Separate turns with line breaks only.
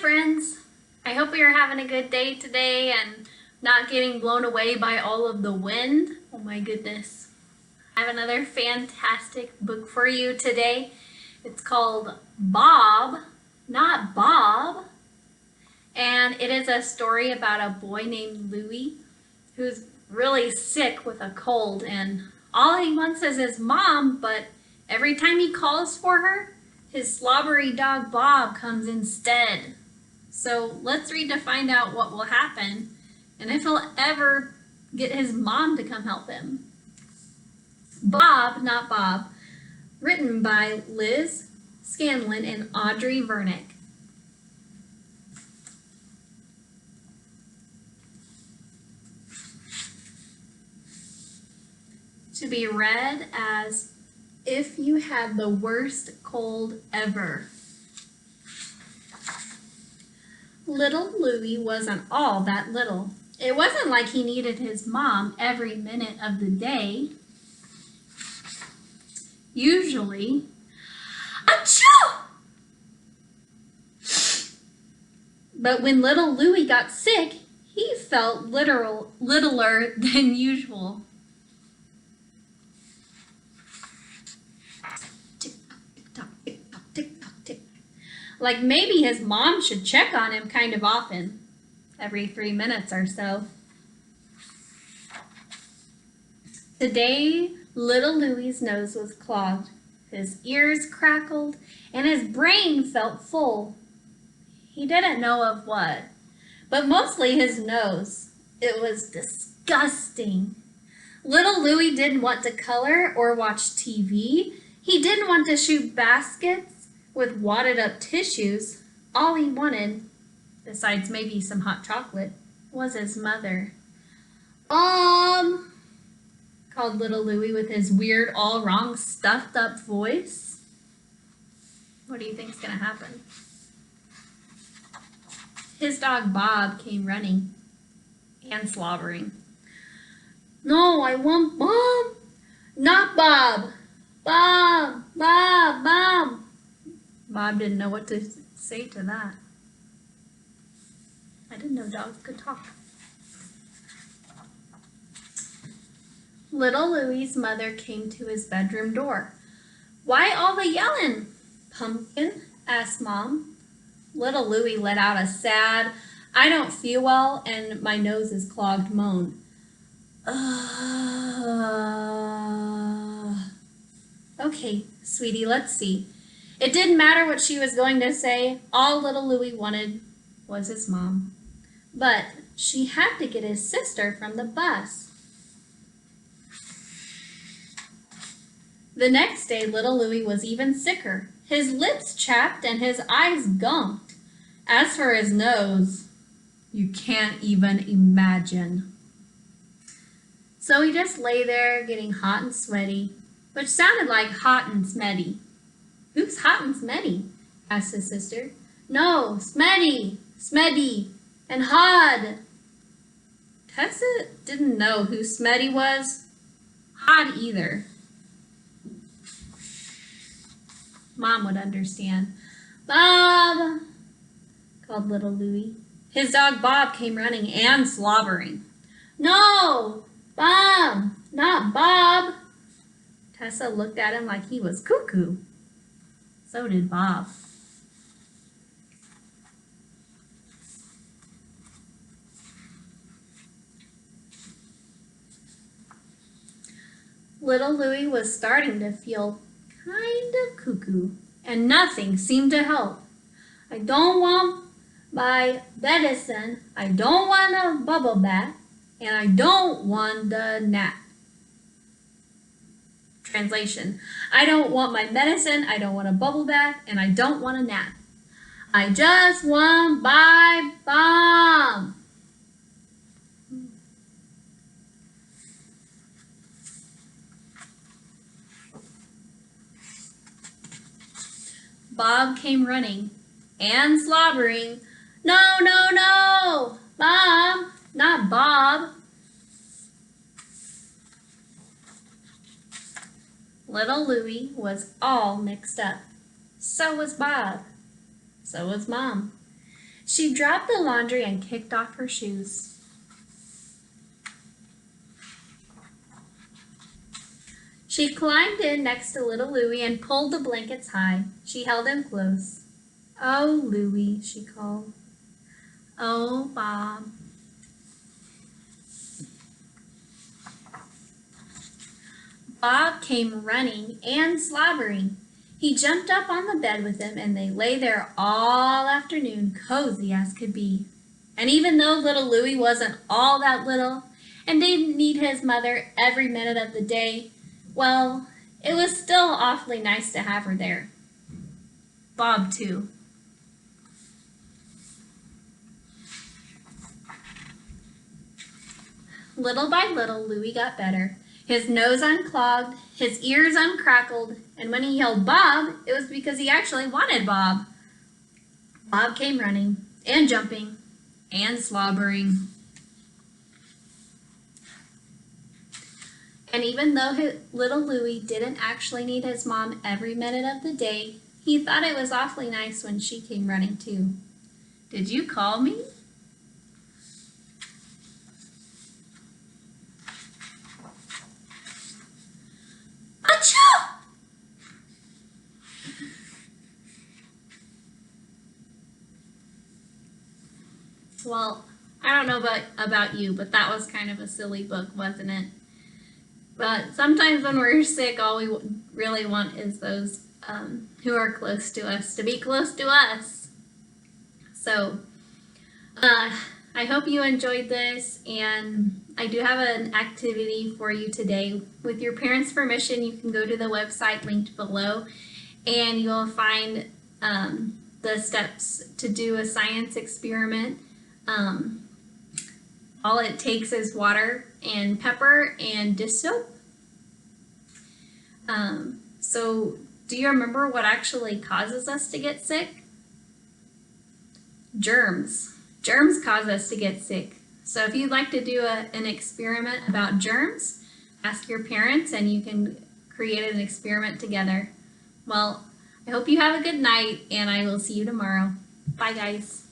friends. I hope you're having a good day today and not getting blown away by all of the wind. Oh my goodness. I have another fantastic book for you today. It's called Bob, Not Bob. And it is a story about a boy named Louie who's really sick with a cold, and all he wants is his mom, but every time he calls for her, his slobbery dog Bob comes instead. So let's read to find out what will happen and if he'll ever get his mom to come help him. Bob, Not Bob, written by Liz Scanlon and Audrey Vernick. To be read as If You Had the Worst Cold Ever. Little Louie wasn't all that little. It wasn't like he needed his mom every minute of the day. Usually, achoo! But when little Louie got sick, he felt littler than usual. Like maybe his mom should check on him kind of often, every 3 minutes or so. Today, little Louie's nose was clogged, his ears crackled, and his brain felt full. He didn't know of what, but mostly his nose. It was disgusting. Little Louie didn't want to color or watch TV. He didn't want to shoot baskets with wadded up tissues. All he wanted, besides maybe some hot chocolate, was his mother. Called little Louie with his weird, all wrong, stuffed up voice. What do you think's gonna happen? His dog Bob came running and slobbering. No, I want Bob, not Bob. Bob, Bob, Bob. Bob didn't know what to say to that. I didn't know dogs could talk. Little Louie's mother came to his bedroom door. Why all the yelling, Pumpkin? Asked Mom. Little Louie let out a sad, I don't feel well and my nose is clogged moan. Okay, sweetie, let's see. It didn't matter what she was going to say. All little Louie wanted was his mom. But she had to get his sister from the bus. The next day, little Louie was even sicker. His lips chapped and his eyes gunked. As for his nose, you can't even imagine. So he just lay there getting hot and sweaty, which sounded like hot and smetty. Who's hot and smetty? Asked his sister. No, smetty, smeddy, and hod. Tessa didn't know who Smetty was. Hod either. Mom would understand. Bob, called little Louie. His dog Bob came running and slobbering. No, Bob, not Bob. Tessa looked at him like he was cuckoo. So did Bob. Little Louie was starting to feel kind of cuckoo, and nothing seemed to help. I don't want my medicine, I don't want a bubble bath, and I don't want a nap. Translation, I don't want my medicine, I don't want a bubble bath, and I don't want a nap. I just want my Bob. Bob came running and slobbering. No, no, no, Bob, not Bob. Little Louie was all mixed up. So was Bob. So was Mom. She dropped the laundry and kicked off her shoes. She climbed in next to little Louie and pulled the blankets high. She held him close. "Oh, Louie," she called. "Oh, Bob." Bob came running and slobbering. He jumped up on the bed with him, and they lay there all afternoon, cozy as could be. And even though little Louie wasn't all that little and didn't need his mother every minute of the day, well, it was still awfully nice to have her there. Bob, too. Little by little, Louie got better. His nose unclogged, his ears uncrackled, and when he yelled Bob, it was because he actually wanted Bob. Bob came running and jumping and slobbering. And even though little Louie didn't actually need his mom every minute of the day, he thought it was awfully nice when she came running too. "Did you call me?" Achoo! Well, I don't know about you, but that was kind of a silly book, wasn't it? But sometimes when we're sick, all we really want is those who are close to us to be close to us. So I hope you enjoyed this, and I do have an activity for you today. With your parents' permission, you can go to the website linked below, and you'll find the steps to do a science experiment. All it takes is water and pepper and dish soap. So do you remember what actually causes us to get sick? Germs. Germs cause us to get sick. So if you'd like to do an experiment about germs, ask your parents and you can create an experiment together. Well, I hope you have a good night, and I will see you tomorrow. Bye, guys.